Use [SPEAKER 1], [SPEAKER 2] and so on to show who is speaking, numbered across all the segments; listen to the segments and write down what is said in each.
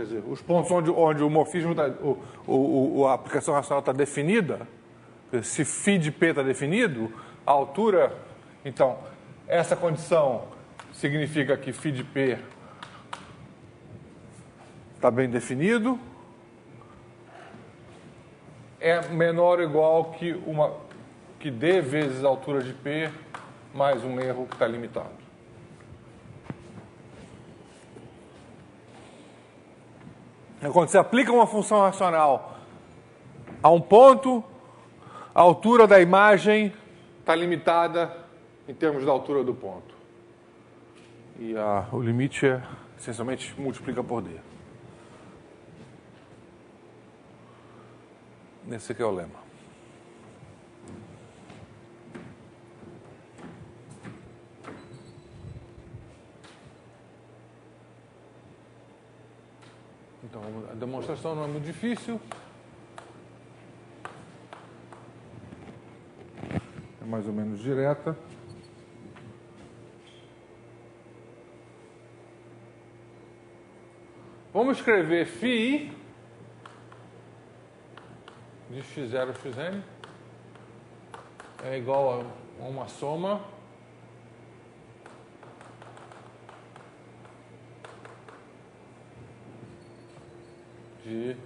[SPEAKER 1] quer dizer, os pontos onde o morfismo, a aplicação racional está definida, se φ de P está definido, a altura, então, essa condição significa que φ de P está bem definido, é menor ou igual que D vezes a altura de P mais um erro que está limitado. Quando você aplica uma função racional a um ponto, a altura da imagem está limitada em termos da altura do ponto. E o limite é, essencialmente, multiplica por D. Esse aqui é o lema. Então, a demonstração não é muito difícil. É mais ou menos direta. Vamos escrever φ de x0 xn é igual a uma soma de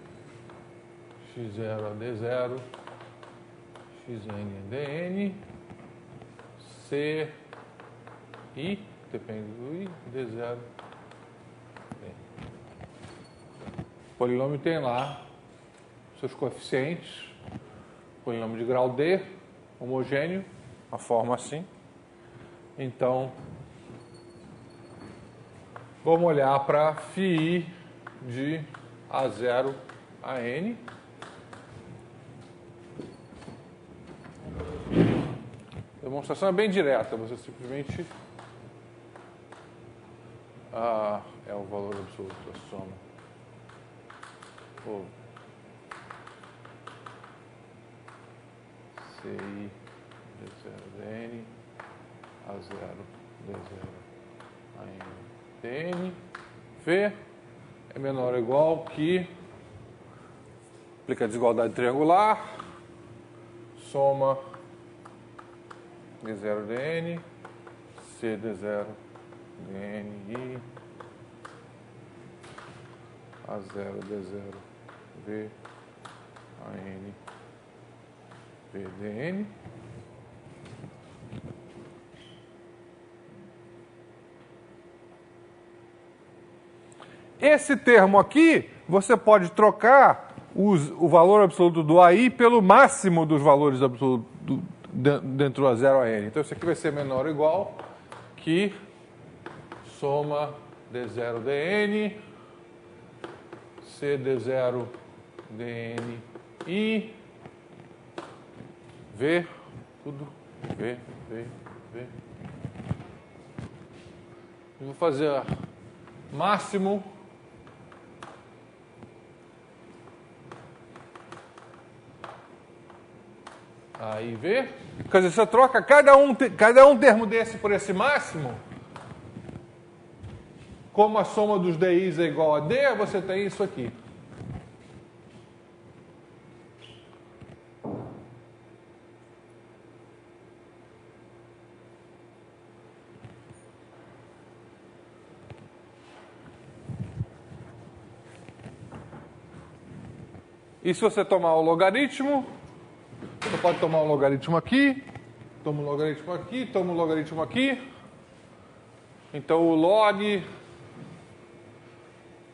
[SPEAKER 1] x0 a d0, xn a dn, c i, depende do i, d0. O polinômio tem lá seus coeficientes, polinômio de grau D, homogêneo, uma forma assim. Então, vamos olhar para φi de A0 a N. A demonstração é bem direta, você simplesmente é o valor absoluto da soma. CI D0 dN A0 D0 AN dN V é menor ou igual que, aplica a desigualdade triangular, soma D0 dN C D0 dNi A0 D0 V AN VDN. Esse termo aqui, você pode trocar o valor absoluto do AI pelo máximo dos valores absolutos dentro do A0 a N. Então, isso aqui vai ser menor ou igual que soma D0 dN, C D0 dN I, V, tudo, V. Eu vou fazer máximo aí V. Quer dizer, você troca cada um termo desse por esse máximo, como a soma dos DIs é igual a D, você tem isso aqui. E se você tomar o logaritmo, você pode tomar um logaritmo aqui, toma um logaritmo aqui, toma um logaritmo aqui. Então o log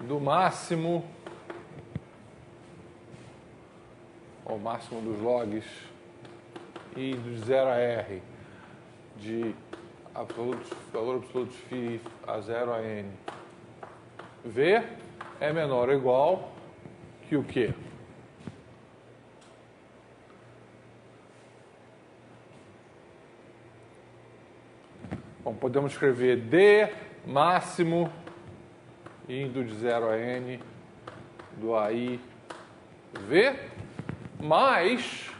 [SPEAKER 1] do máximo, o máximo dos logs e do 0 a R de valor absoluto de φ a 0 a N V é menor ou igual que o quê? Bom, podemos escrever D máximo indo de 0 a N do AI V mais...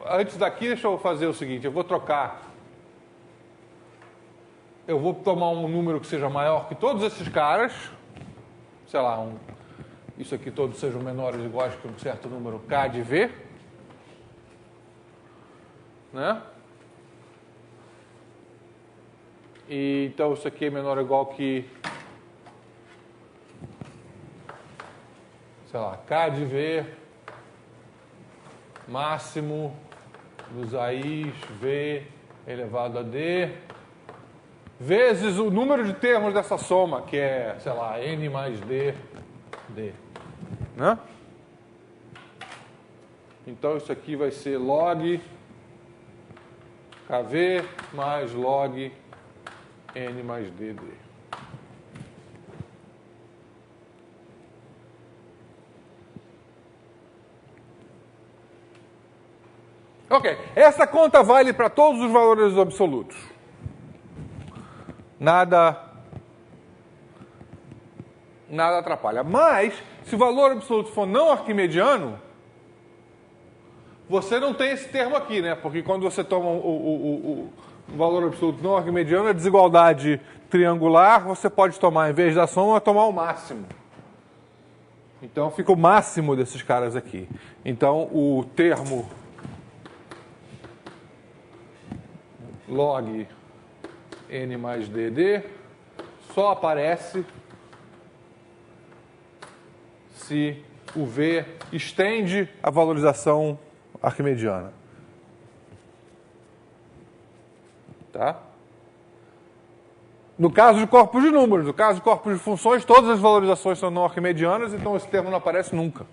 [SPEAKER 1] antes daqui, deixa eu fazer o seguinte, eu vou trocar. eu vou tomar um número que seja maior que todos esses caras, sei lá, isso aqui todos sejam menores ou iguais que um certo número k de v, né? E, então isso aqui é menor ou igual que, sei lá, k de v máximo dos AIs v elevado a d, vezes o número de termos dessa soma, que é, sei lá, n mais d, né? Então isso aqui vai ser log kv mais log n mais dd. Ok, essa conta vale para todos os valores absolutos. Nada atrapalha. Mas, se o valor absoluto for não arquimediano, você não tem esse termo aqui, né? Porque quando você toma o valor absoluto não arquimediano, a desigualdade triangular, você pode tomar, em vez da soma, tomar o máximo. Então, fica o máximo desses caras aqui. Então, o termo log n mais dd só aparece se o v estende a valorização arquimediana. Tá? No caso de corpos de números, no caso de corpos de funções, todas as valorizações são não arquimedianas, então esse termo não aparece nunca.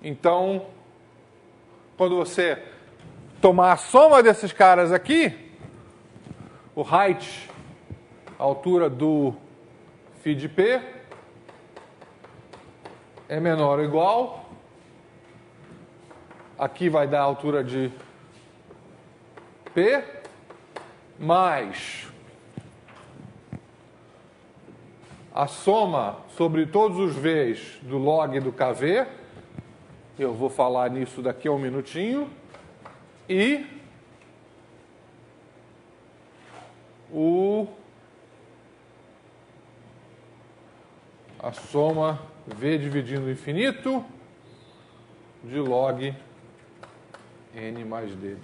[SPEAKER 1] Então, quando você tomar a soma desses caras aqui, o height, a altura do φ de P, é menor ou igual. Aqui vai dar a altura de P, mais a soma sobre todos os V's do log do kv. Eu vou falar nisso daqui a um minutinho. E a soma V dividindo o infinito de log n mais dd.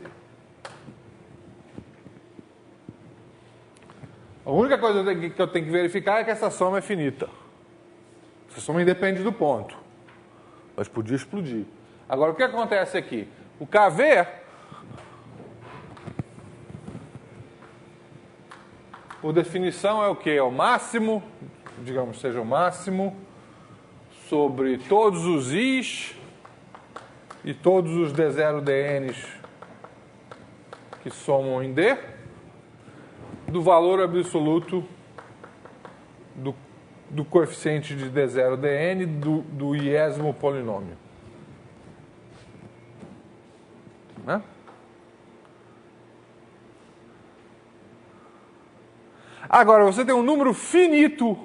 [SPEAKER 1] A única coisa que eu tenho que verificar é que essa soma é finita. Essa soma independe do ponto. Mas podia explodir. Agora, o que acontece aqui? O kv, por definição, é o quê? É o máximo, digamos, seja o máximo, sobre todos os i's e todos os d0 dn's que somam em d, do valor absoluto do coeficiente de d0 dn do iésimo polinômio. Né? Agora, você tem um número finito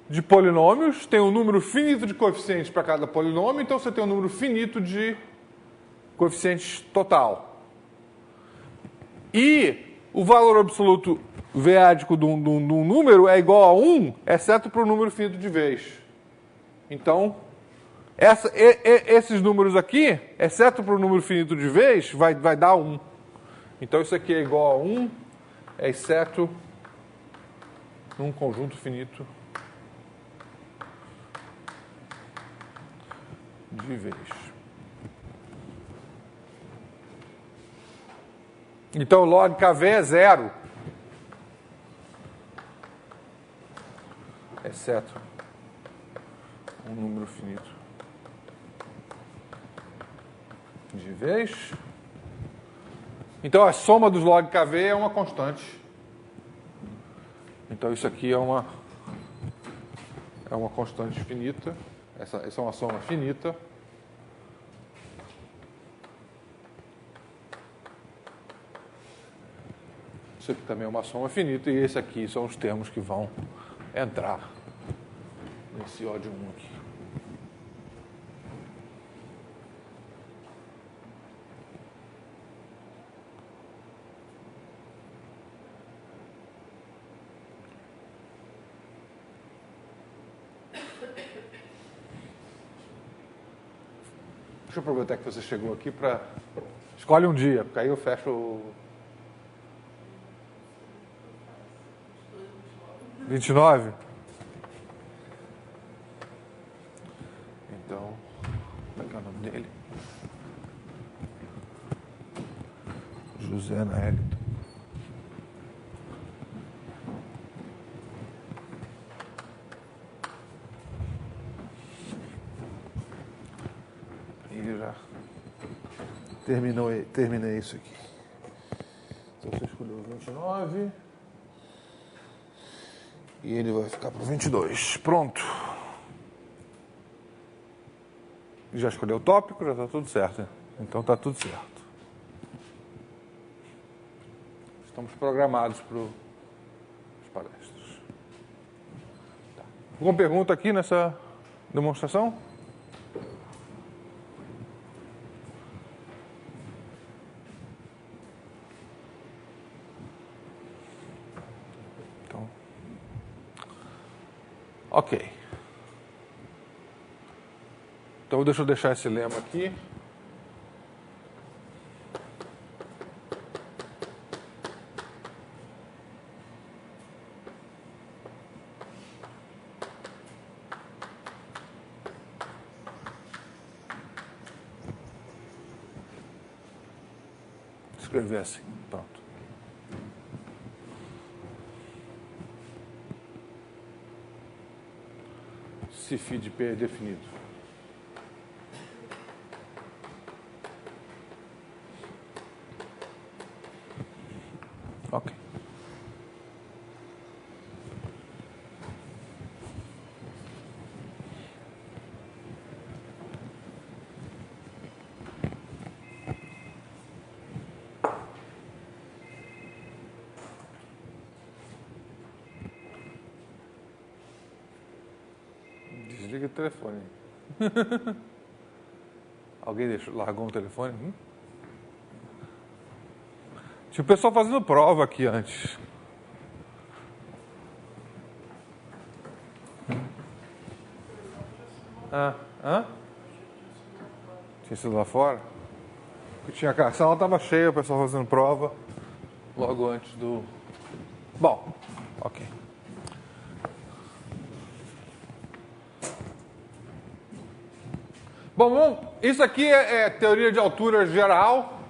[SPEAKER 1] de polinômios, tem um número finito de coeficientes para cada polinômio, então você tem um número finito de coeficientes total. E o valor absoluto V-ádico de um número é igual a 1, exceto para o número finito de vez. Então, esses números aqui, exceto para o número finito de vez, vai dar 1. Então, isso aqui é igual a 1, exceto num conjunto finito de vez. Então, log kv é 0. Exceto um número finito de vez. Então, a soma dos log kv é uma constante. Então, isso aqui é uma constante finita. Essa é uma soma finita. Isso aqui também é uma soma finita. E esse aqui são os termos que vão entrar nesse O de 1 aqui. Deixa eu aproveitar que você chegou aqui para... Escolhe um dia, porque aí eu fecho o... 29? Então, como é que é o nome dele? José Naélito. E já terminei isso aqui. Então você escolheu o 29 e ele vai ficar para o 22. Pronto. Já escolheu o tópico, já está tudo certo. Né? Então está tudo certo. Estamos programados para as palestras. Tá. Alguma pergunta aqui nessa demonstração? Então, ok. Então deixa eu deixar esse lema aqui. Escrever assim, pronto. Se φ de P é definido. Ok. Desliga o telefone. Alguém largou um telefone? Tinha o pessoal fazendo prova aqui antes. Hã? Tinha sido lá fora? A sala estava cheia, o pessoal fazendo prova logo antes do... Bom, ok. Bom, isso aqui é teoria de altura geral.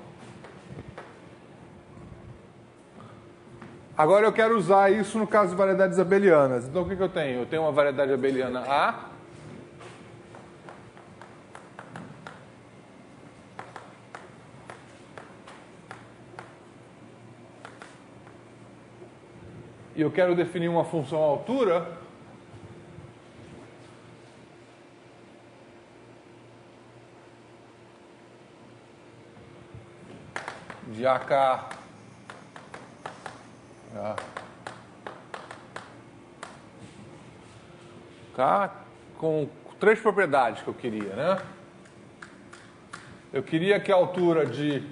[SPEAKER 1] Agora eu quero usar isso no caso de variedades abelianas. Então o que eu tenho? Eu tenho uma variedade abeliana A. E eu quero definir uma função altura de AK com três propriedades que eu queria, né? Eu queria que a altura de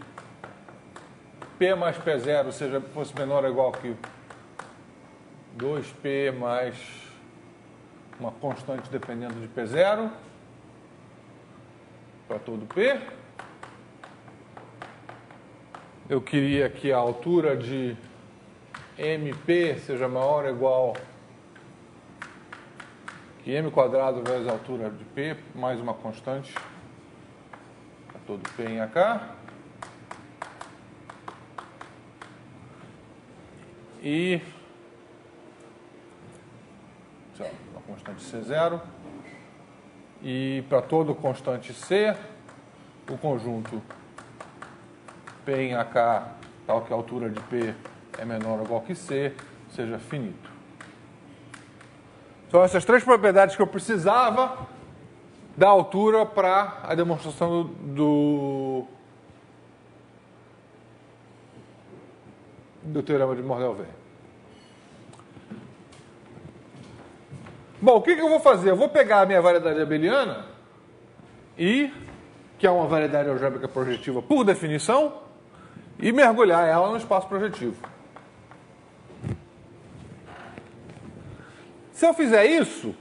[SPEAKER 1] P mais P0 fosse menor ou igual que 2P mais uma constante dependendo de P0 para todo P. Eu queria que a altura de MP seja maior ou igual que M quadrado vezes a altura de P, mais uma constante para todo P em AK. E uma constante C0. E para todo constante C, o conjunto P em AK, tal que a altura de P é menor ou igual que C, seja finito. São essas três propriedades que eu precisava da altura para a demonstração do teorema de Mordell-Weil. Bom, o que eu vou fazer? Eu vou pegar a minha variedade abeliana que é uma variedade algébrica projetiva por definição, e mergulhar ela no espaço projetivo. Se eu fizer isso,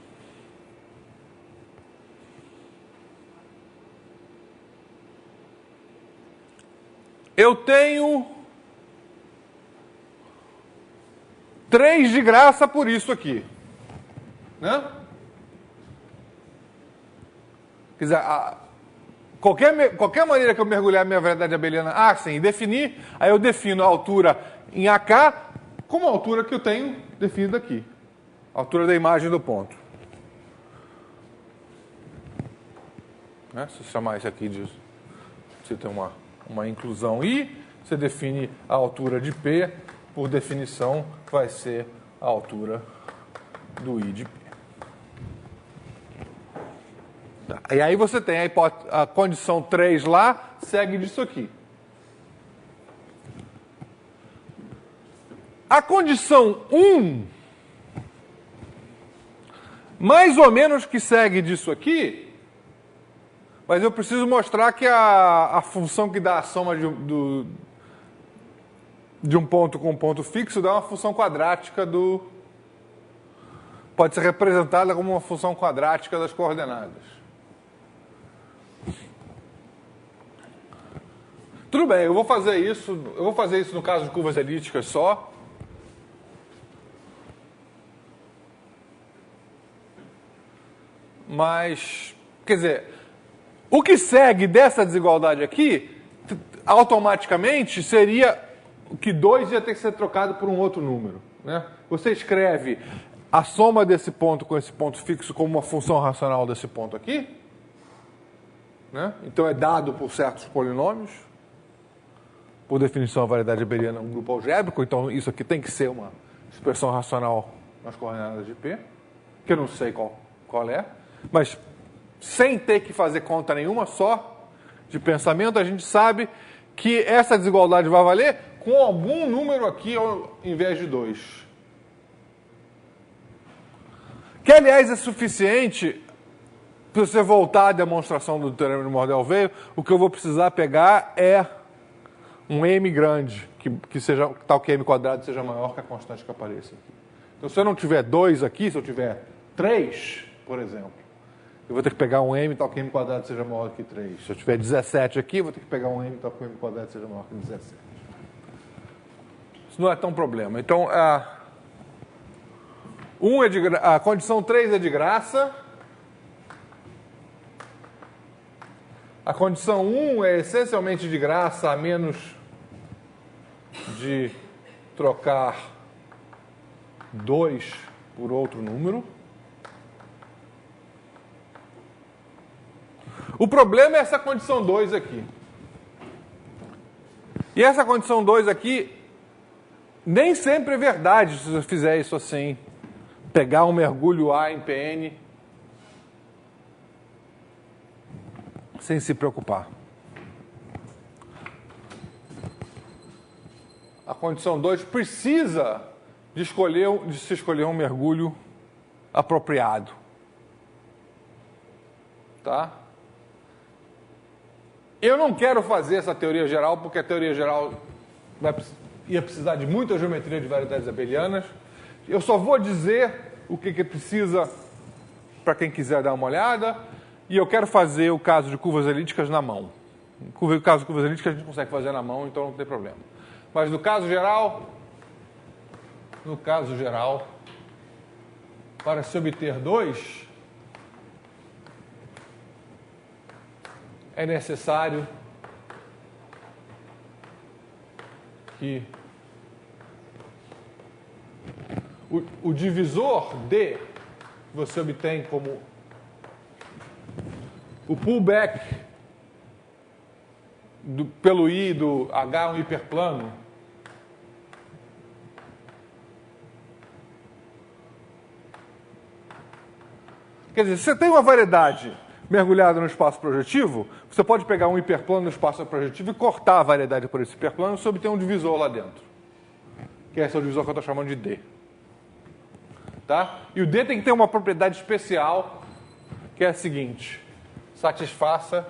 [SPEAKER 1] eu tenho 3 de graça por isso aqui. Né? Quer dizer, qualquer maneira que eu mergulhar minha variedade abeliana sim, definir, aí eu defino a altura em AK como a altura que eu tenho definida aqui. A altura da imagem do ponto. Né? Se chamar isso aqui de... Você tem uma inclusão I, você define a altura de P, por definição vai ser a altura do I de P. Tá. E aí você tem a condição 3 lá, segue disso aqui. A condição 1, mais ou menos que segue disso aqui, mas eu preciso mostrar que a função que dá a soma de um ponto com um ponto fixo dá uma função quadrática pode ser representada como uma função quadrática das coordenadas. Tudo bem, eu vou fazer isso no caso de curvas elípticas só. Mas, quer dizer, o que segue dessa desigualdade aqui, automaticamente, seria que 2 ia ter que ser trocado por um outro número. Né? Você escreve a soma desse ponto com esse ponto fixo como uma função racional desse ponto aqui. Né? Então é dado por certos polinômios. Por definição, a variedade abeliana é um grupo algébrico, então isso aqui tem que ser uma expressão racional nas coordenadas de P, que eu não sei qual é, mas sem ter que fazer conta nenhuma, só de pensamento, a gente sabe que essa desigualdade vai valer com algum número aqui ao invés de 2. Que, aliás, é suficiente para você voltar à demonstração do teorema de Mordell-Weil. O que eu vou precisar pegar é um m grande, que seja tal que m quadrado seja maior que a constante que apareça aqui. Então, se eu não tiver 2 aqui, se eu tiver 3, por exemplo, eu vou ter que pegar um m tal que m quadrado seja maior que 3. Se eu tiver 17 aqui, eu vou ter que pegar um m tal que m quadrado seja maior que 17. Isso não é tão problema. Então, a condição 3 é de graça. A condição 1 é essencialmente de graça, a menos de trocar 2 por outro número. O problema é essa condição 2 aqui. E essa condição 2 aqui nem sempre é verdade se você fizer isso assim. Pegar um mergulho A em Pn sem se preocupar. A condição 2 precisa de se escolher um mergulho apropriado. Tá? Eu não quero fazer essa teoria geral, porque a teoria geral ia precisar de muita geometria de variedades abelianas. Eu só vou dizer o que precisa para quem quiser dar uma olhada. E eu quero fazer o caso de curvas elípticas na mão. O caso de curvas elípticas a gente consegue fazer na mão, então não tem problema. Mas no caso geral, para se obter 2, é necessário que o divisor D que você obtém como o pullback pelo I do H, um hiperplano, quer dizer, se você tem uma variedade mergulhada no espaço projetivo, você pode pegar um hiperplano no espaço projetivo e cortar a variedade por esse hiperplano e você obter um divisor lá dentro. Que esse é o divisor que eu estou chamando de D. Tá? E o D tem que ter uma propriedade especial, que é a seguinte: satisfaça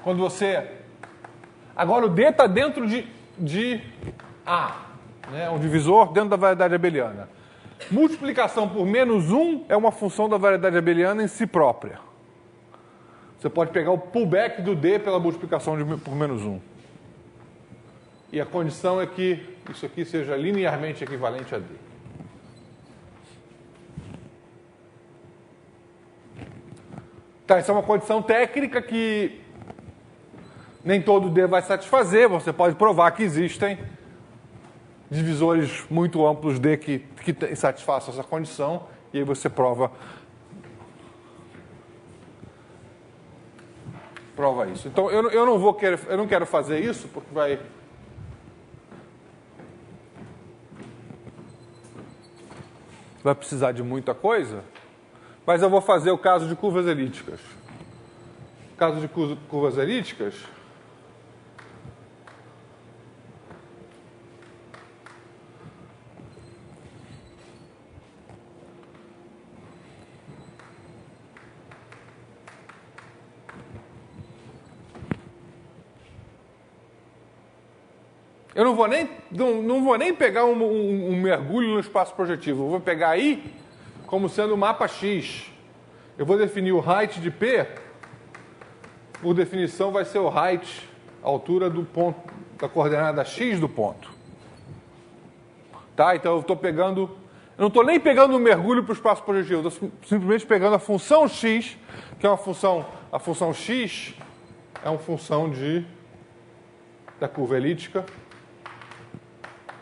[SPEAKER 1] quando você... Agora o D está dentro de A, né? Um divisor dentro da variedade abeliana. Multiplicação por menos 1 é uma função da variedade abeliana em si própria. Você pode pegar o pullback do D pela multiplicação por menos 1. E a condição é que isso aqui seja linearmente equivalente a D. Tá, isso é uma condição técnica que nem todo D vai satisfazer. Você pode provar que existem divisores muito amplos D que satisfaçam essa condição. E aí você prova isso. Então eu não quero fazer isso porque vai precisar de muita coisa, mas eu vou fazer o caso de curvas elípticas. Caso de curvas elípticas, eu não vou nem pegar um mergulho no espaço projetivo. Eu vou pegar aí como sendo o mapa X. Eu vou definir o height de P. Por definição, vai ser o height, a altura do ponto, da coordenada X do ponto. Tá? Então eu estou pegando... Eu não estou nem pegando um mergulho para o espaço projetivo. Eu estou simplesmente pegando a função X, que é uma função... A função X é uma função da curva elíptica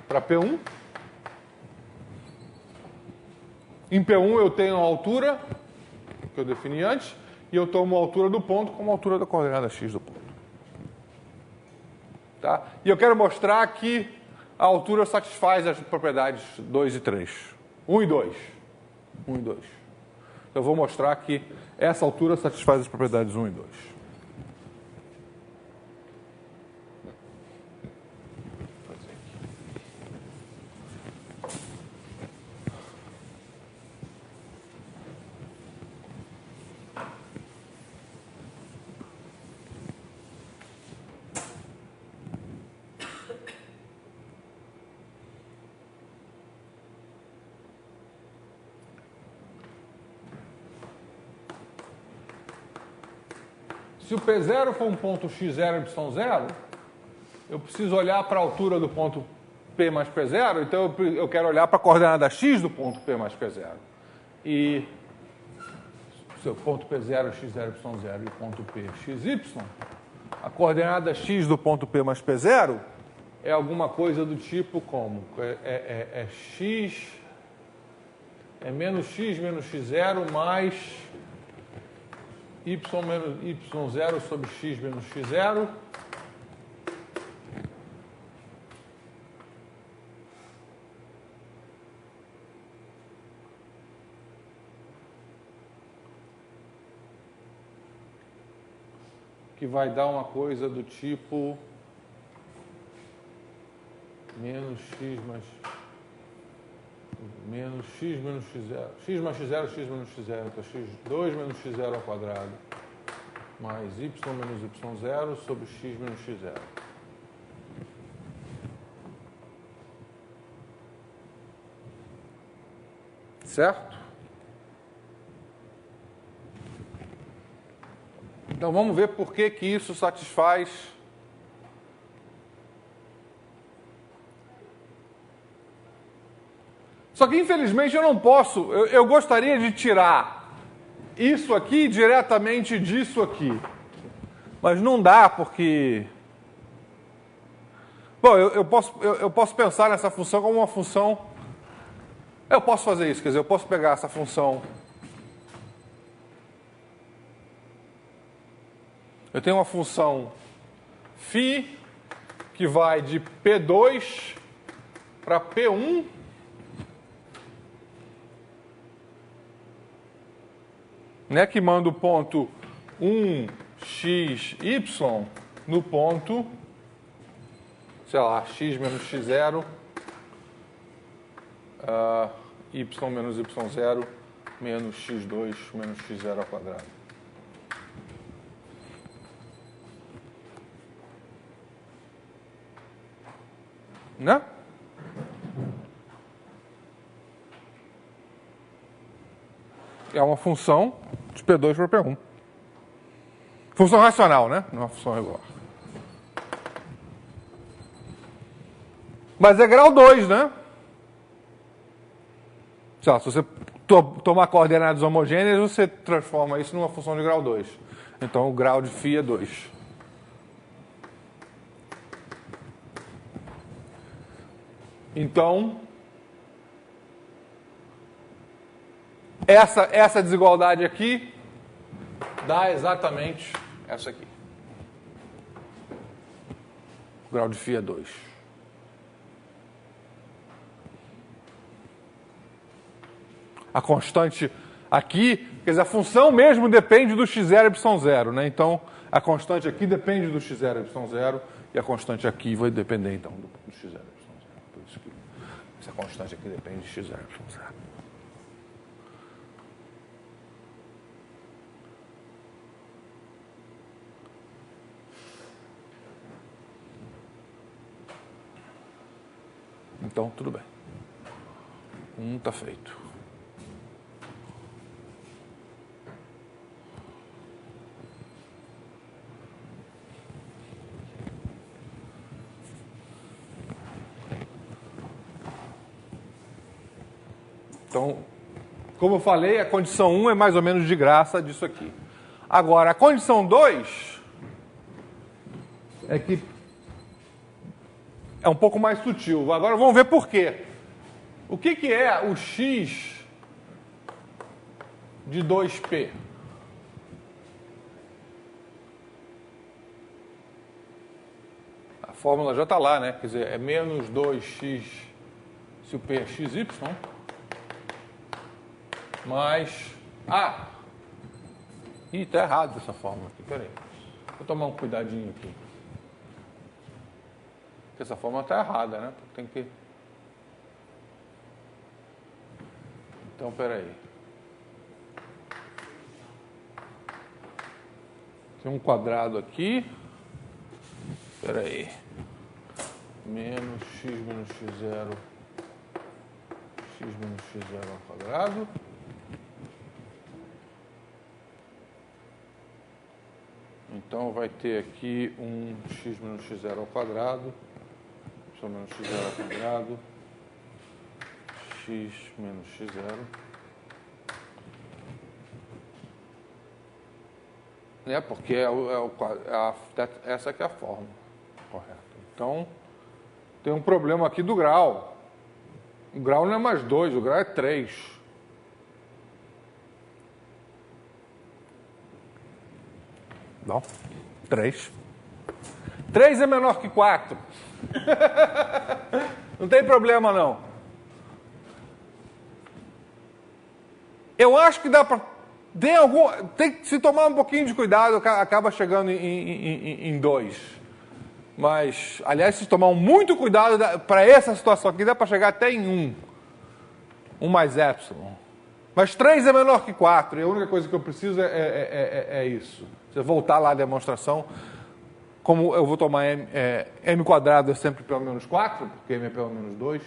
[SPEAKER 1] para P1. Em P1 eu tenho a altura, que eu defini antes, e eu tomo a altura do ponto como a altura da coordenada X do ponto. Tá? E eu quero mostrar que a altura satisfaz as propriedades 2 e 3. 1 e 2. 1 e 2. Então eu vou mostrar que essa altura satisfaz as propriedades 1 e 2. Se o P0 for um ponto x0, y0, eu preciso olhar para a altura do ponto P mais P0, então eu quero olhar para a coordenada x do ponto P mais P0. E se o ponto P0, x0, y0 e o ponto P, xy, a coordenada x do ponto P mais P0 é alguma coisa do tipo como? X, menos x menos x0 mais y menos y0 sobre x menos x0. Que vai dar uma coisa do tipo menos x mais x0, x mais x0, x menos x0, então x2 menos x0 ao quadrado, mais y menos y0 sobre x menos x0. Certo? Então vamos ver por que isso satisfaz Só que, infelizmente, eu não posso. Eu gostaria de tirar isso aqui diretamente disso aqui. Mas não dá, porque... Bom, eu posso pensar nessa função como uma função... Eu posso fazer isso, quer dizer, eu posso pegar essa função... Eu tenho uma função φ que vai de P2 para P1... Né, que manda o ponto 1, x, y no ponto, sei lá, x menos x0, y menos y0, menos x2 menos x0 ao quadrado. Né? É uma função de P2 para P1. Função racional, né? Não é uma função regular. Mas é grau 2, né? Sei lá, se você tomar coordenadas homogêneas, você transforma isso numa função de grau 2. Então, o grau de φ é 2. Então, essa desigualdade aqui dá exatamente essa aqui. O grau de φ é 2. A constante aqui, quer dizer, a função mesmo depende do x0 e y0, né? Então, a constante aqui depende do x0 e y0 e a constante aqui vai depender, então, do x0 e y0. Por isso que essa constante aqui depende de x0 e y0. Então, tudo bem. Está feito. Então, como eu falei, a condição 1 é mais ou menos de graça disso aqui. Agora, a condição 2 é que é um pouco mais sutil. Agora vamos ver por quê. O que é o x de 2p? A fórmula já está lá, né? Quer dizer, é menos 2x, se o p é xy, mais... Ih, está errado essa fórmula aqui, peraí. Vou tomar um cuidadinho aqui. Porque essa fórmula está errada, né? Tem que... Então, peraí. Tem um quadrado aqui. Peraí. Menos x menos x0. X menos x0 ao quadrado. Então, vai ter aqui um x menos x0 ao quadrado. Y menos x0 ao quadrado. X menos x0. Porque essa aqui é a fórmula correta. Então, tem um problema aqui do grau. O grau não é mais 2, o grau é 3. Não, 3. 3 é menor que 4. Não tem problema, não. Eu acho que dá para... Tem que se tomar um pouquinho de cuidado, acaba chegando em 2. Mas, aliás, se tomar muito cuidado para essa situação aqui, dá para chegar até em 1. 1 mais epsilon. Mas 3 é menor que 4, e a única coisa que eu preciso é isso. Se eu voltar lá à demonstração, como eu vou tomar m quadrado é sempre pelo menos 4, porque m é pelo menos 2.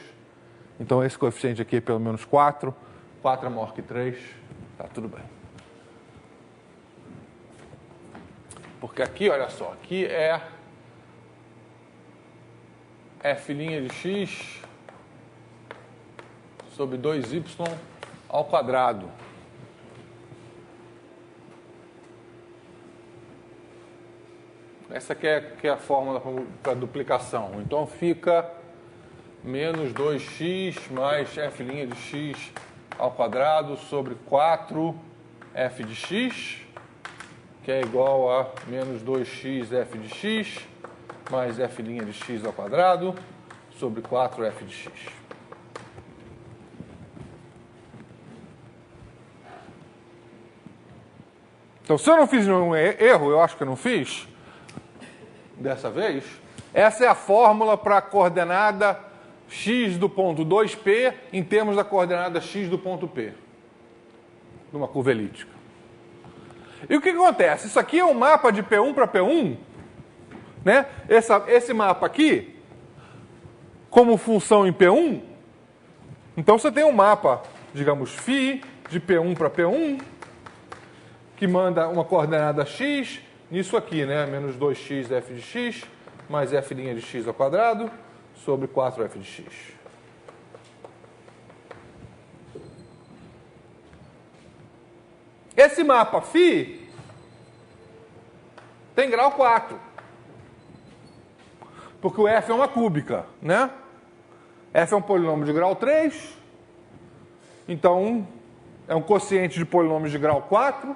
[SPEAKER 1] Então esse coeficiente aqui é pelo menos 4. 4 é maior que 3. Tá, tudo bem. Porque aqui, olha só, aqui é f' de x sobre 2y ao quadrado. Essa aqui é a fórmula para duplicação. Então fica menos 2x mais f' de x ao quadrado sobre 4f de x, que é igual a menos 2x f de x mais f' de x ao quadrado sobre 4f de x. Então, se eu não fiz nenhum erro, eu acho que eu não fiz, dessa vez, essa é a fórmula para a coordenada x do ponto 2P em termos da coordenada x do ponto P, numa curva elíptica. E o que acontece? Isso aqui é um mapa de P1 para P1, né? Esse mapa aqui, como função em P1, então você tem um mapa, digamos, φ de P1 para P1, que manda uma coordenada x nisso aqui, né? Menos 2x f de x, mais f' de x ao quadrado, sobre 4f de x. Esse mapa φ tem grau 4. Porque o f é uma cúbica, né? F é um polinômio de grau 3. Então, é um quociente de polinômios de grau 4.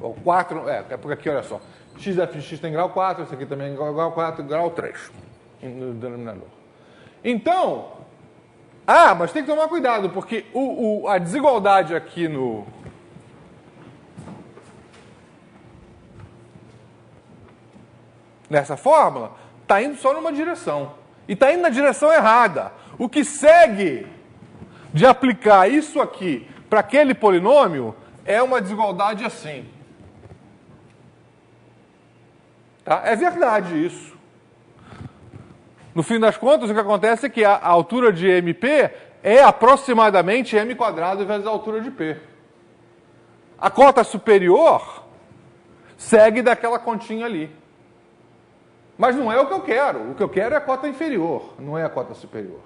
[SPEAKER 1] Ou 4, porque aqui, olha só. X f de x tem grau 4, esse aqui também é grau 4, grau 3 no denominador. Então, mas tem que tomar cuidado, porque a desigualdade aqui nessa fórmula está indo só numa direção. E está indo na direção errada. O que segue de aplicar isso aqui para aquele polinômio é uma desigualdade assim. Tá? É verdade isso. No fim das contas, o que acontece é que a altura de MP é aproximadamente m quadrado vezes a altura de P. A cota superior segue daquela continha ali. Mas não é o que eu quero. O que eu quero é a cota inferior, não é a cota superior.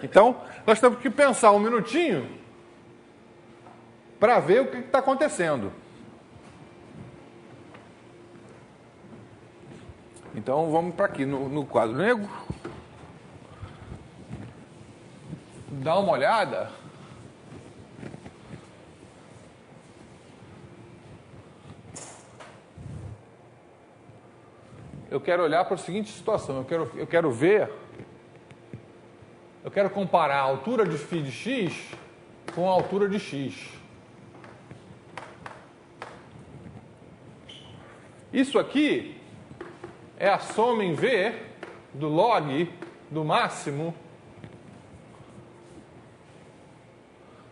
[SPEAKER 1] Então, nós temos que pensar um minutinho para ver o que está acontecendo. Então, vamos para aqui no quadro negro. Dá uma olhada. Eu quero olhar para a seguinte situação. Eu quero comparar a altura de φ de x com a altura de x. Isso aqui é a soma em V do log do máximo.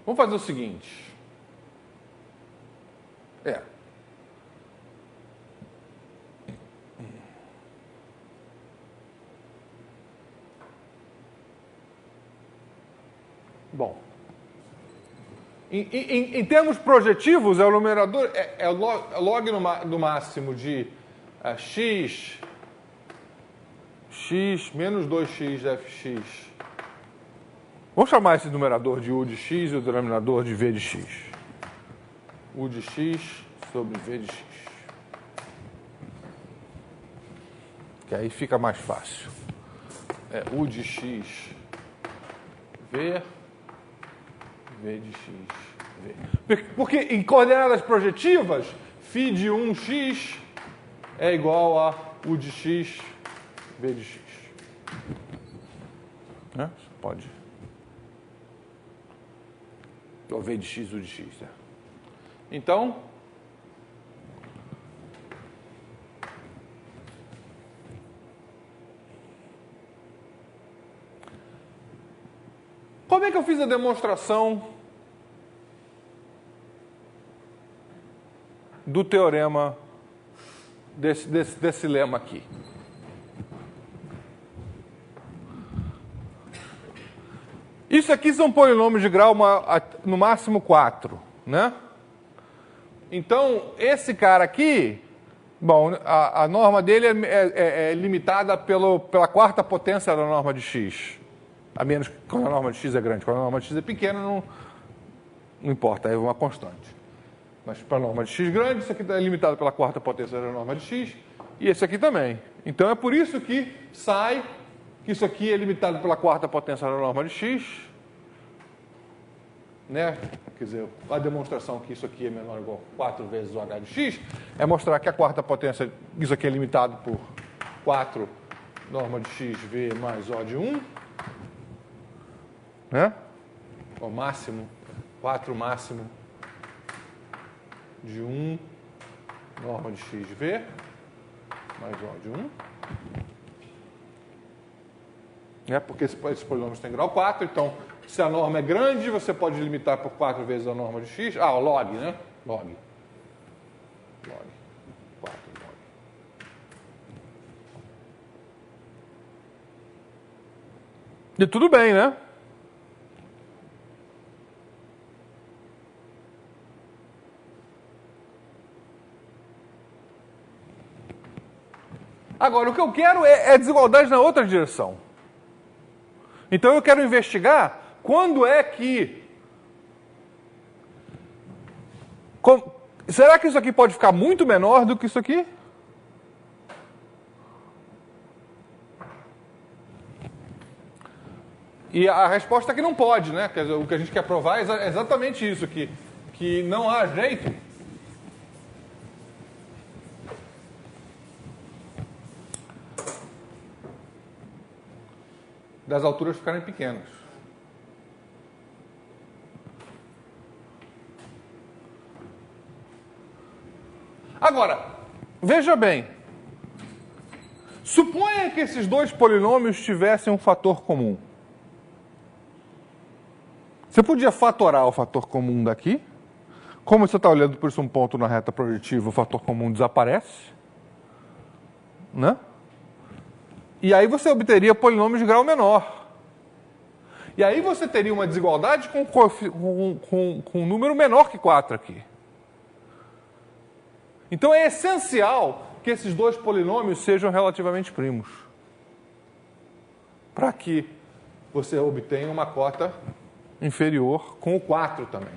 [SPEAKER 1] Vamos fazer o seguinte. Bom, em termos projetivos, o numerador é o log do máximo de x menos 2x fx. Vamos chamar esse numerador de u de x e o denominador de v de x. U de x sobre v de x. Que aí fica mais fácil. U de x, v de x, v. Porque em coordenadas projetivas, φ de 1x é igual a u de x, v de x. Pode. Ou v de x, u de x. Então, como é que eu fiz a demonstração do teorema desse lema aqui? Isso aqui são polinômios de grau no máximo 4, né? Então, esse cara aqui, bom, a norma dele é limitada pela quarta potência da norma de x. A menos que quando a norma de x é grande. Quando a norma de x é pequena, não importa, é uma constante. Mas para a norma de x grande, isso aqui é limitado pela quarta potência da norma de x, e esse aqui também. Então é por isso que sai que isso aqui é limitado pela quarta potência da norma de x, né? Quer dizer, a demonstração que isso aqui é menor ou igual a 4 vezes o h de x é mostrar que a quarta potência, isso aqui é limitado por 4 norma de x v mais o de 1, né? O máximo, 4 máximo de 1 norma de xv mais o de 1. Porque esses polinômios têm grau 4, então se a norma é grande, você pode limitar por 4 vezes a norma de x. O log, né? Log. 4 log. E tudo bem, né? Agora, o que eu quero é desigualdade na outra direção. Então eu quero investigar quando é que... Será que isso aqui pode ficar muito menor do que isso aqui? E a resposta é que não pode, né? Quer dizer, o que a gente quer provar é exatamente isso, que não há jeito das alturas ficarem pequenas. Agora, veja bem. Suponha que esses dois polinômios tivessem um fator comum. Você podia fatorar o fator comum daqui. Como você está olhando por isso um ponto na reta projetiva, o fator comum desaparece. Né? E aí você obteria polinômios de grau menor. E aí você teria uma desigualdade com um número menor que 4 aqui. Então é essencial que esses dois polinômios sejam relativamente primos. Para que você obtenha uma cota inferior com o 4 também.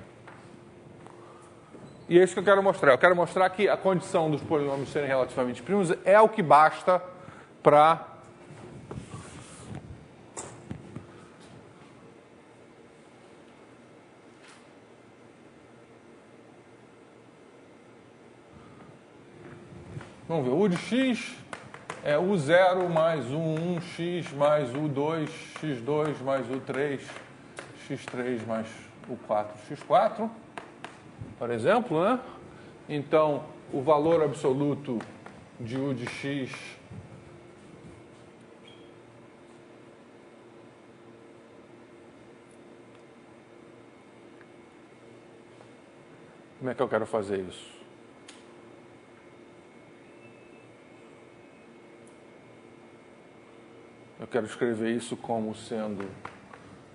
[SPEAKER 1] E é isso que eu quero mostrar. Eu quero mostrar que a condição dos polinômios serem relativamente primos é o que basta para vamos ver, u de x é u0 mais u1x mais u2, x2 mais u3, x3 mais u4, x4, por exemplo, né? Então, o valor absoluto de u de x como é que eu quero fazer isso? Eu quero escrever isso como sendo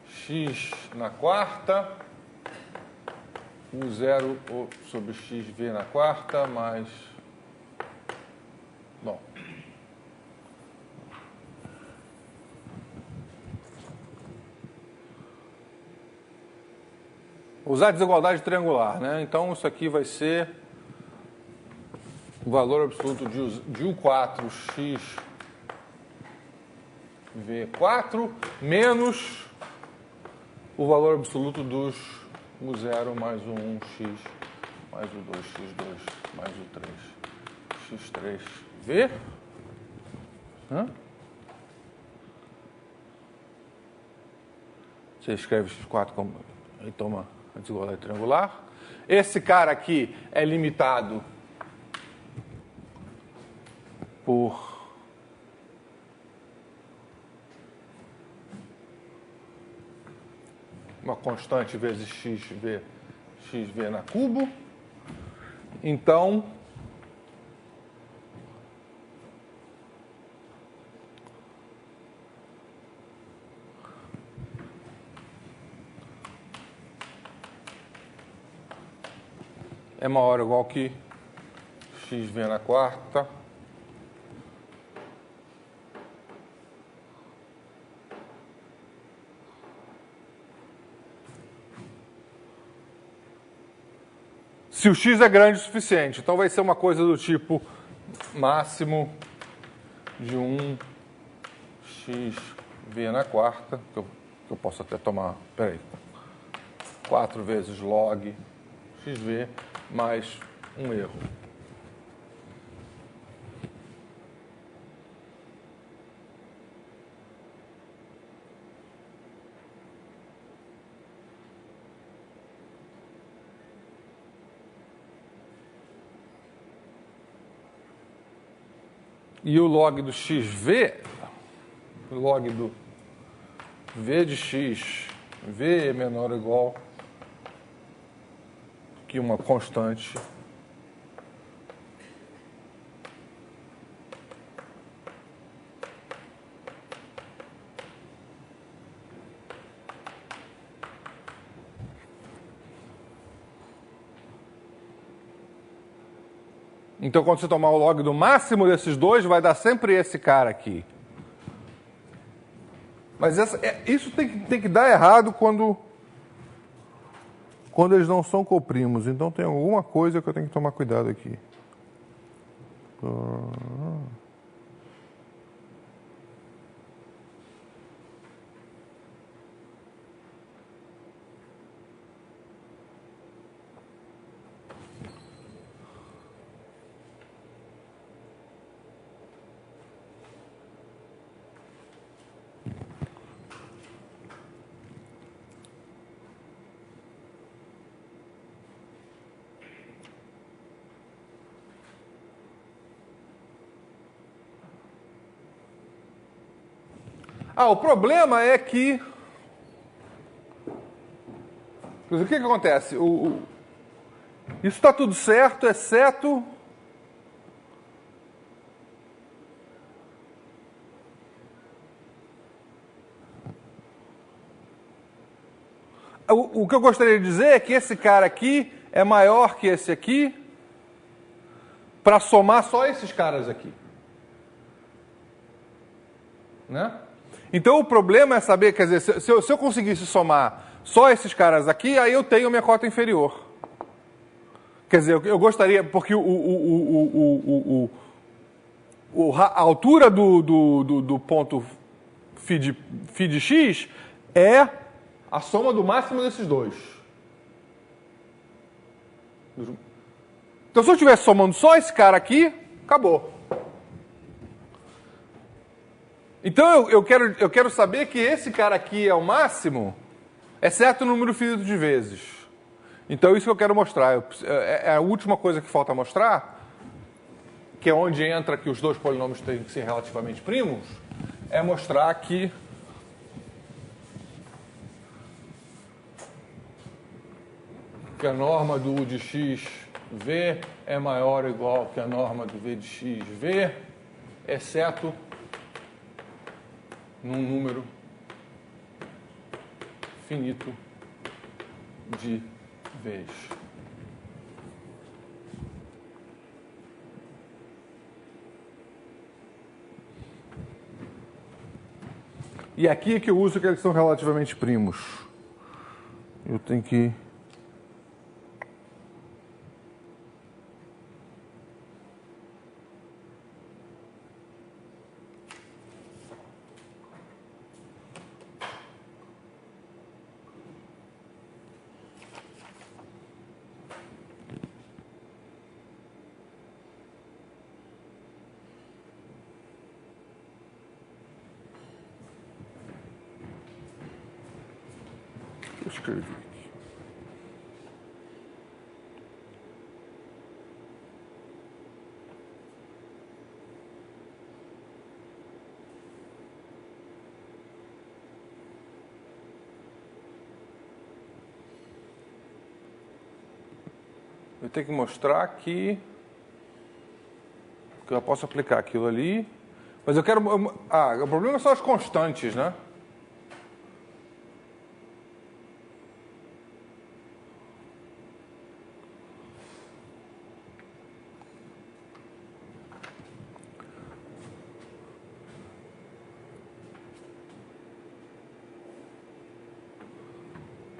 [SPEAKER 1] x na quarta, u0 sobre xv na quarta, mais... Bom. Usar desigualdade triangular, né? Então, isso aqui vai ser o valor absoluto de u4x V4 menos o valor absoluto dos U0 mais o 1x mais o 2x2 mais o 3x3V. Você escreve x4 como... Aí toma a desigualdade triangular. Esse cara aqui é limitado por uma constante vezes xv na cubo. Então, é maior ou igual que xv na quarta se o x é grande o suficiente. Então vai ser uma coisa do tipo máximo de 1xv na quarta, que eu posso até tomar, peraí, 4 vezes log xv mais um erro. E o log do xv, o log do v de x, v é menor ou igual que uma constante Então, quando você tomar o log do máximo desses dois, vai dar sempre esse cara aqui. Mas isso tem que dar errado quando eles não são coprimos. Então, tem alguma coisa que eu tenho que tomar cuidado aqui. O problema é que... O que acontece? Isso está tudo certo, exceto... O que eu gostaria de dizer é que esse cara aqui é maior que esse aqui para somar só esses caras aqui. Né? Então o problema é saber, quer dizer, se eu conseguisse somar só esses caras aqui, aí eu tenho minha cota inferior. Quer dizer, eu gostaria, porque a altura do ponto φ de x é a soma do máximo desses dois. Então se eu estivesse somando só esse cara aqui, acabou. Então eu quero saber que esse cara aqui é o máximo, exceto o número finito de vezes. Então isso que eu quero mostrar. É a última coisa que falta mostrar, que é onde entra que os dois polinômios têm que ser relativamente primos, é mostrar que a norma do U de x v é maior ou igual que a norma do v de x v, exceto num número finito de vezes. E aqui é que eu uso que eles são relativamente primos. Eu tenho que... escrevi aqui. Eu tenho que mostrar que eu posso aplicar aquilo ali, mas eu quero... o problema são as constantes, né?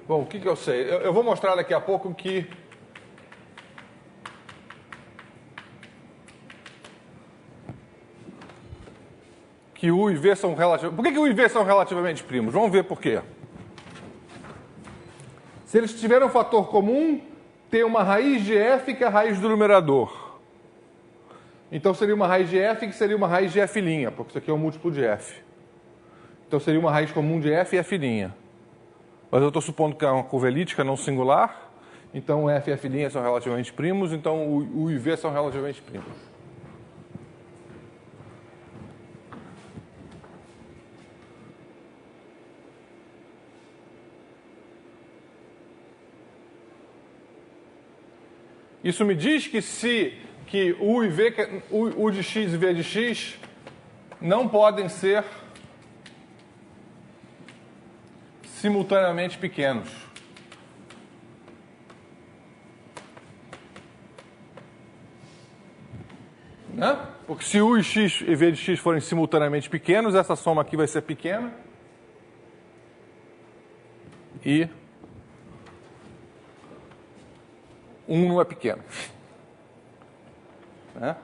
[SPEAKER 1] Bom, o que eu sei? Eu vou mostrar daqui a pouco que U e V são relativamente... Por que U e V são relativamente primos? Vamos ver por quê. Se eles tiverem um fator comum, tem uma raiz de f que é a raiz do numerador. Então seria uma raiz de f que seria uma raiz de f', porque isso aqui é um múltiplo de f. Então seria uma raiz comum de f e f'. Mas eu estou supondo que é uma curva elíptica não singular, então f e f' são relativamente primos, então U e V são relativamente primos. Isso me diz que U de x e V de x não podem ser simultaneamente pequenos. Né? Porque se U e X e V de X forem simultaneamente pequenos, essa soma aqui vai ser pequena. E 1 não é pequeno. Né?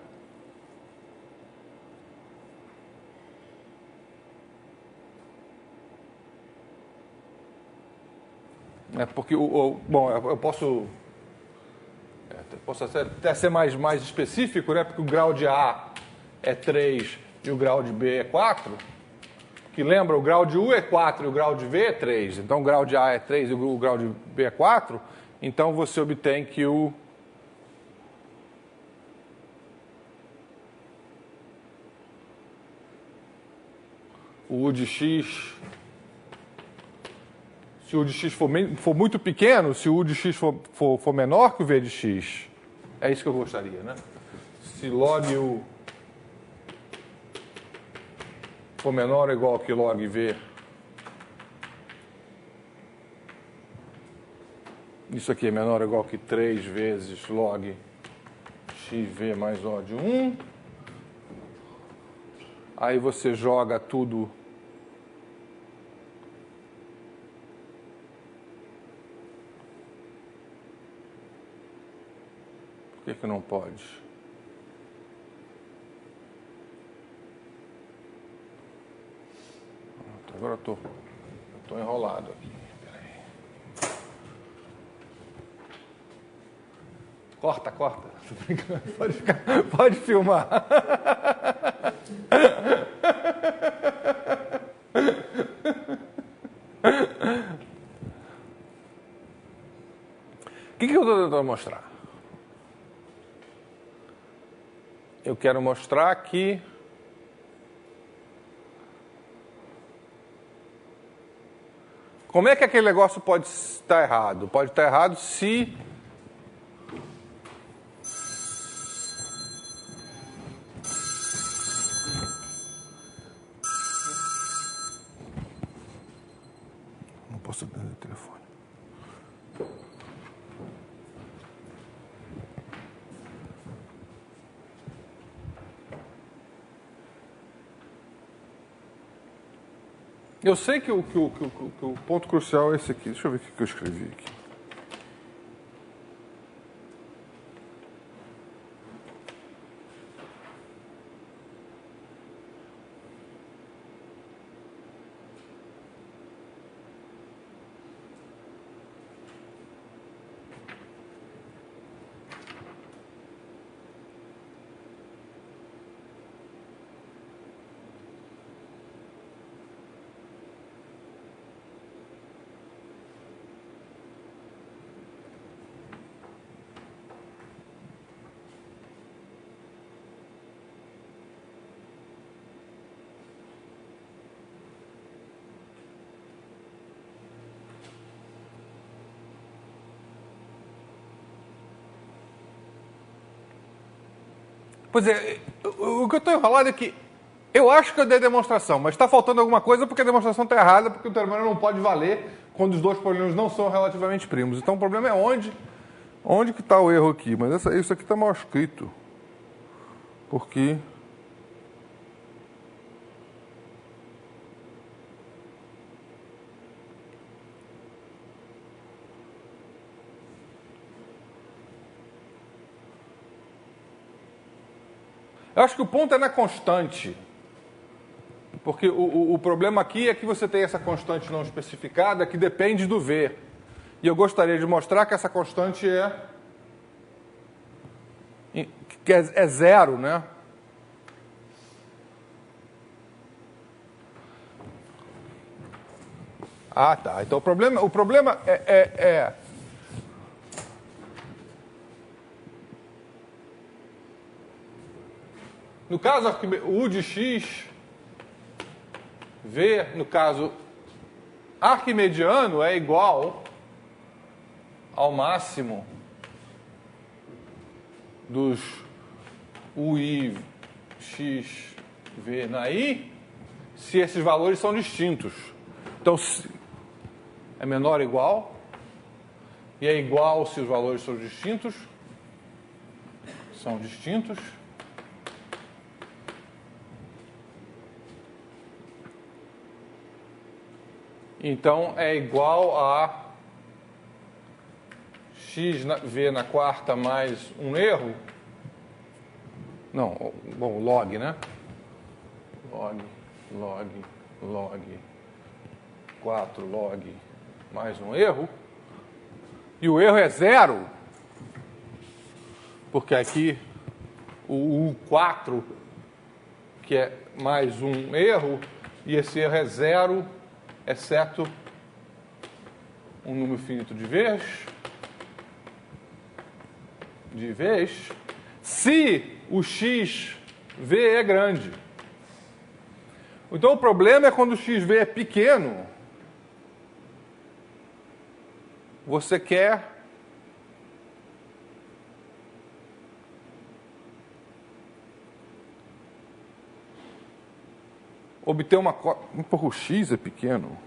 [SPEAKER 1] Porque, bom, eu posso até ser mais específico, né? Porque o grau de A é 3 e o grau de B é 4. Que lembra, o grau de U é 4 e o grau de V é 3. Então, o grau de A é 3 e o grau de B é 4. Então, você obtém que o U de X... Se o U de X for muito pequeno, se o U de X for menor que o V de X, é isso que eu gostaria, né? Se log U for menor ou igual que log V, isso aqui é menor ou igual que 3 vezes log XV mais O de 1. Aí você joga tudo... Por que não pode? Agora eu tô enrolado aqui. Peraí. Corta. Pode filmar. O que eu estou tentando mostrar? Eu quero mostrar que como é que aquele negócio pode estar errado? Pode estar errado se não posso atender o telefone. Eu sei que o ponto crucial é esse aqui. Deixa eu ver o que eu escrevi aqui. Pois é, o que eu estou enrolado é que eu acho que eu dei demonstração, mas está faltando alguma coisa porque a demonstração está errada, porque o teorema não pode valer quando os dois polínomos não são relativamente primos. Então o problema é onde que está o erro aqui. Mas isso aqui está mal escrito. Porque... Eu acho que o ponto é na constante. Porque o problema aqui é que você tem essa constante não especificada que depende do V. E eu gostaria de mostrar que essa constante é zero, né? Ah, tá. Então o problema é no caso, U de X, V, no caso, arquimediano é igual ao máximo dos UI, X, V na I, se esses valores são distintos. Então, é menor ou igual, e é igual se os valores são distintos, Então, é igual a xv na quarta mais um erro. Não, bom, log, né? Log, 4 log mais um erro. E o erro é 0. Porque aqui o 4, que é mais um erro, e esse erro é 0, exceto um número finito de vez, se o xv é grande. Então o problema é quando o xv é pequeno, você quer obter uma... Porra, o x é pequeno.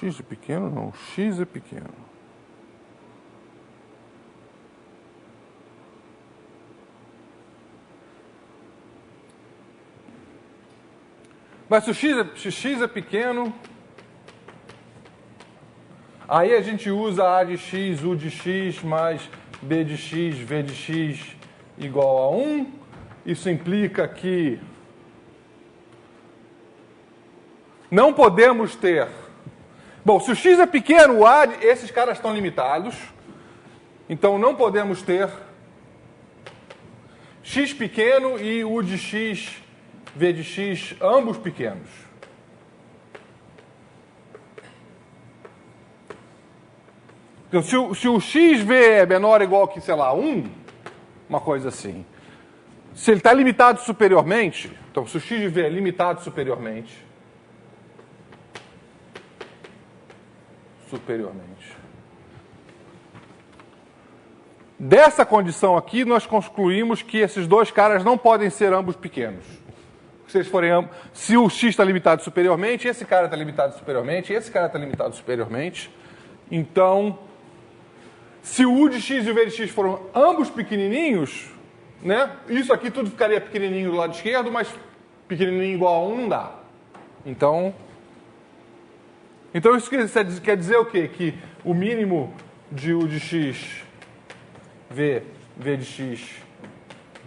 [SPEAKER 1] X é pequeno? Não, x é pequeno. Mas se o x é pequeno, aí a gente usa A de x, U de x, mais B de x, V de x igual a 1. Isso implica que não podemos ter... Bom, se o x é pequeno, o A, esses caras estão limitados. Então não podemos ter x pequeno e U de x, V de x, ambos pequenos. Então, se o xv é menor ou igual que, sei lá, 1, uma coisa assim, se ele está limitado superiormente, então se o xv é limitado superiormente, dessa condição aqui, nós concluímos que esses dois caras não podem ser ambos pequenos. Se eles forem ambos, se o x está limitado superiormente, esse cara está limitado superiormente, esse cara está limitado superiormente, então, se o u de x e o v de x foram ambos pequenininhos, né? Isso aqui tudo ficaria pequenininho do lado esquerdo, mas pequenininho igual a 1 não dá. Então isso quer dizer o quê? Que o mínimo de u de x, v de x,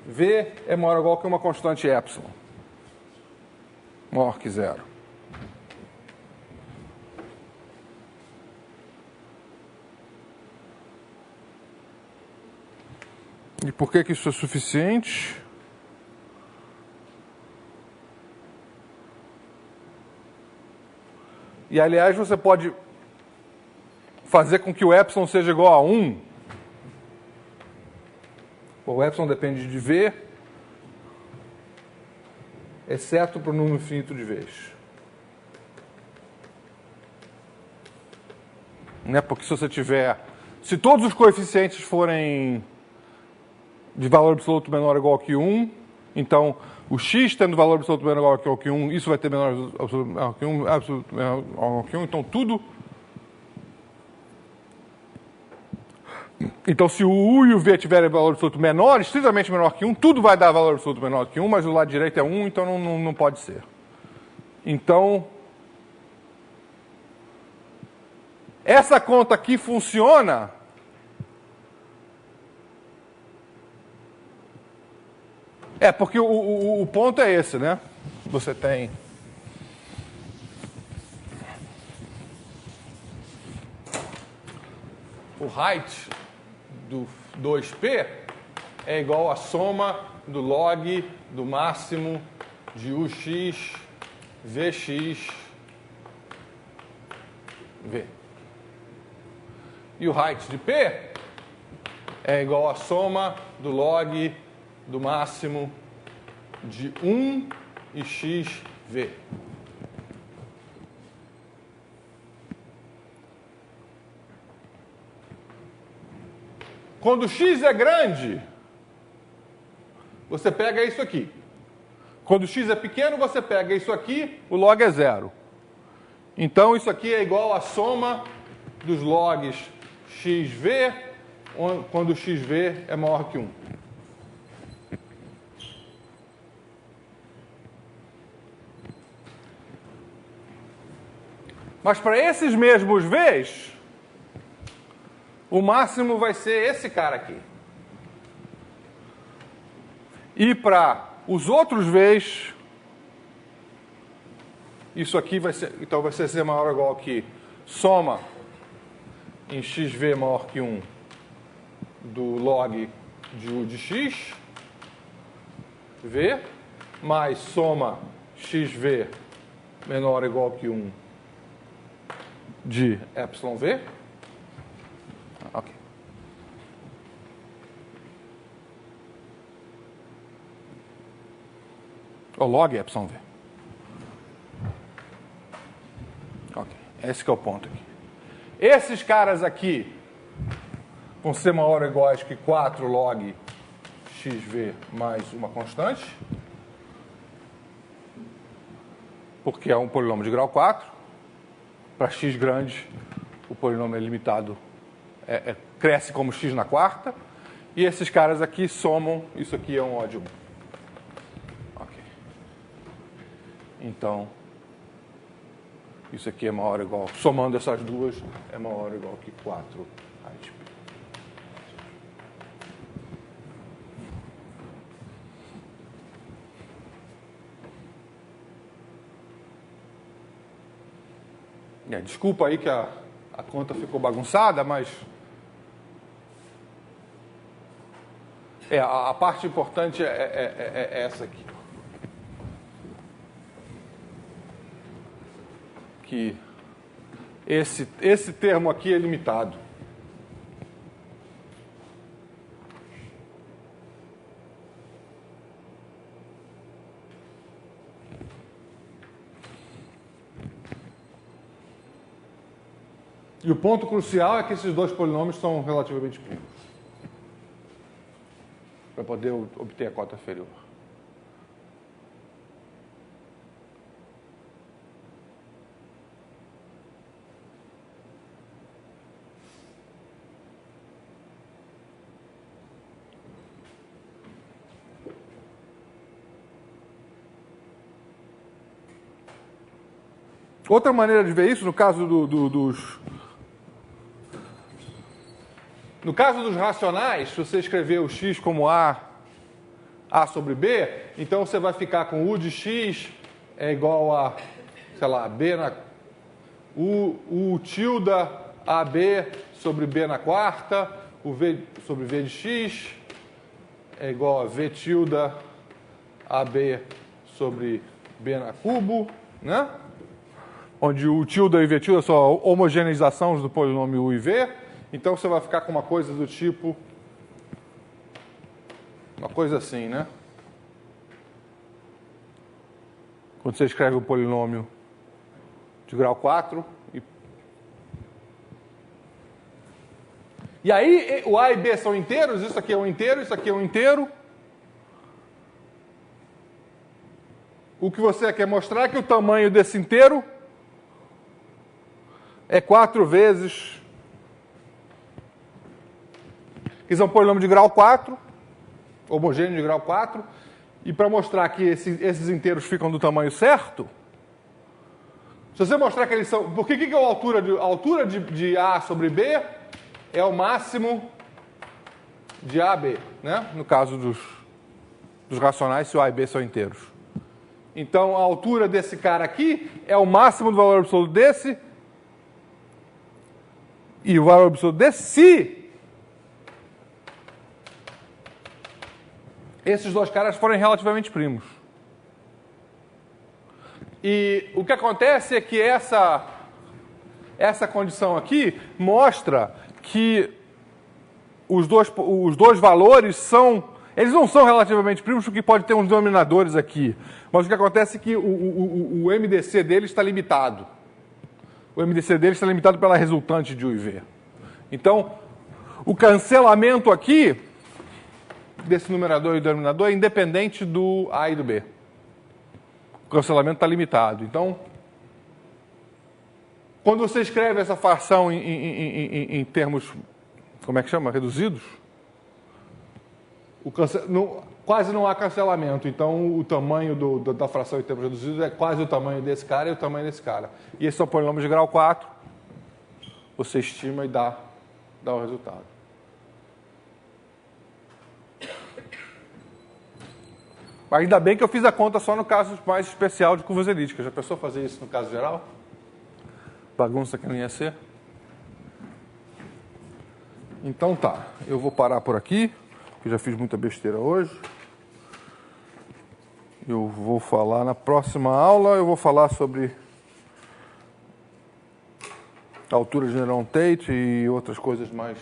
[SPEAKER 1] v é maior ou igual que uma constante epsilon. Maior que 0. E por que isso é suficiente? E, aliás, você pode fazer com que o epsilon seja igual a 1. O epsilon depende de v, exceto para o número finito de vez. Né? Porque se você tiver... Se todos os coeficientes forem de valor absoluto menor ou igual que 1, então o x tendo valor absoluto menor ou igual que 1, isso vai ter menor absoluto menor que 1, absoluto menor ou igual que 1, então tudo... Então se o u e o v tiverem valor absoluto menor, estritamente menor que 1, tudo vai dar valor absoluto menor que 1, mas o lado direito é 1, então não pode ser. Então, essa conta aqui funciona... porque o ponto é esse, né? Você tem... O height do 2p é igual à soma do log do máximo de ux, vx, v. E o height de p é igual à soma do log do máximo de 1 e x, v. Quando x é grande, você pega isso aqui. Quando x é pequeno, você pega isso aqui, o log é 0. Então, isso aqui é igual à soma dos logs xv, quando xv é maior que 1. Mas para esses mesmos V's, o máximo vai ser esse cara aqui. E para os outros V's, isso aqui vai ser, então vai ser Z maior ou igual que soma em xv maior que 1 do log de U de x, V, mais soma xv menor ou igual que 1 de epsilon V. Ok. O log epsilon V. Ok. Esse que é o ponto aqui. Esses caras aqui vão ser maior ou iguais que 4 log xv mais uma constante, porque é um polinômio de grau 4. Para x grande, o polinômio é limitado, cresce como x na quarta. E esses caras aqui somam, isso aqui é um O de 1. Ok. Então, isso aqui é maior ou igual, somando essas duas, é maior ou igual que 4 a de π. Desculpa aí que a conta ficou bagunçada, mas a parte importante é essa aqui. Que esse termo aqui é limitado. E o ponto crucial é que esses dois polinômios são relativamente primos, para poder obter a cota inferior. Outra maneira de ver isso, no caso no caso dos racionais, se você escrever o x como A sobre B, então você vai ficar com U de x é igual a, sei lá, B na... U tilde AB sobre B na quarta, o V sobre V de x é igual a V tilde AB sobre B na cubo, né? Onde o tilde e V tilde são homogeneizações do polinômio U e V. Então você vai ficar com uma coisa do tipo, uma coisa assim, né? Quando você escreve um polinômio de grau 4. E aí o A e B são inteiros, isso aqui é um inteiro, isso aqui é um inteiro. O que você quer mostrar é que o tamanho desse inteiro é 4 vezes... Isso é um polinômio de grau 4, homogêneo de grau 4, e para mostrar que esses inteiros ficam do tamanho certo, se você mostrar que eles são... Por que é a altura de A sobre B é o máximo de AB, né? No caso dos racionais, se o A e B são inteiros. Então, a altura desse cara aqui é o máximo do valor absoluto desse, e o valor absoluto desse, se esses dois caras forem relativamente primos. E o que acontece é que essa condição aqui mostra que os dois valores são... Eles não são relativamente primos, porque pode ter uns denominadores aqui. Mas o que acontece é que o MDC dele está limitado. O MDC dele está limitado pela resultante de U e V. Então, o cancelamento aqui desse numerador e denominador é independente do A e do B. O cancelamento está limitado. Então, quando você escreve essa fração em termos, como é que chama? Reduzidos, quase não há cancelamento. Então, o tamanho da fração em termos reduzidos é quase o tamanho desse cara e o tamanho desse cara. E esses são polinômios de grau 4. Você estima e dá o resultado. Ainda bem que eu fiz a conta só no caso mais especial de curvas elípticas. Já pensou fazer isso no caso geral? Bagunça que não ia ser. Então tá, eu vou parar por aqui, porque já fiz muita besteira hoje. Eu vou falar na próxima aula, eu vou falar sobre a altura de Neron Tate e outras coisas mais.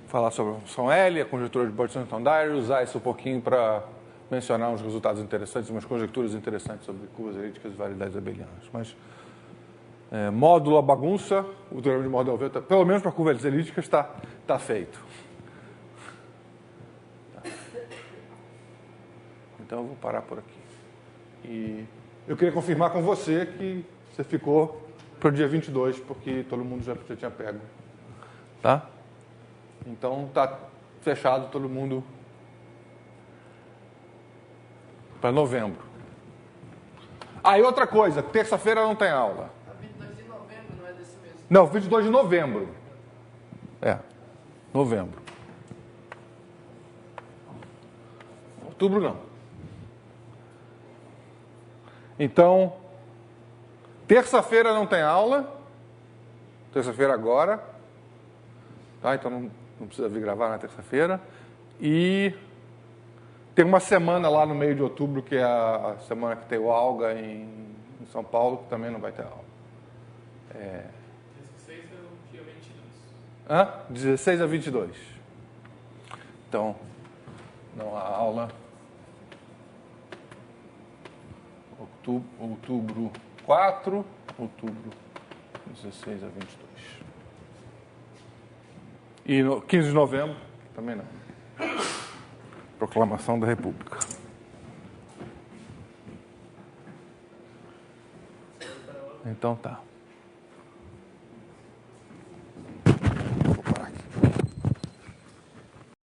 [SPEAKER 1] Falar sobre a função L, a conjectura de Burdstone-Dyer, usar isso um pouquinho para mencionar uns resultados interessantes, umas conjecturas interessantes sobre curvas elípticas e variedades abelianas. Mas módulo a bagunça, o teorema de Mordell-Weil, pelo menos para curvas elípticas, está feito. Tá. Então eu vou parar por aqui. E eu queria confirmar com você que você ficou para o dia 22, porque todo mundo já tinha pego. Tá? Então está fechado todo mundo para novembro. Ah, e outra coisa, terça-feira não tem aula.
[SPEAKER 2] 22 de novembro, não é desse mês?
[SPEAKER 1] Não, 22 de novembro. Novembro. Outubro não. Então, terça-feira não tem aula. Terça-feira agora. Tá? Então não precisa vir gravar na terça-feira. E tem uma semana lá no meio de outubro, que é a semana que tem o Alga em São Paulo, que também não vai ter aula.
[SPEAKER 2] 16 é o dia 22.
[SPEAKER 1] 16 a 22. Então, não há aula. Outubro 4, outubro 16 a 22. E no 15 de novembro, também não. Proclamação da República. Então tá.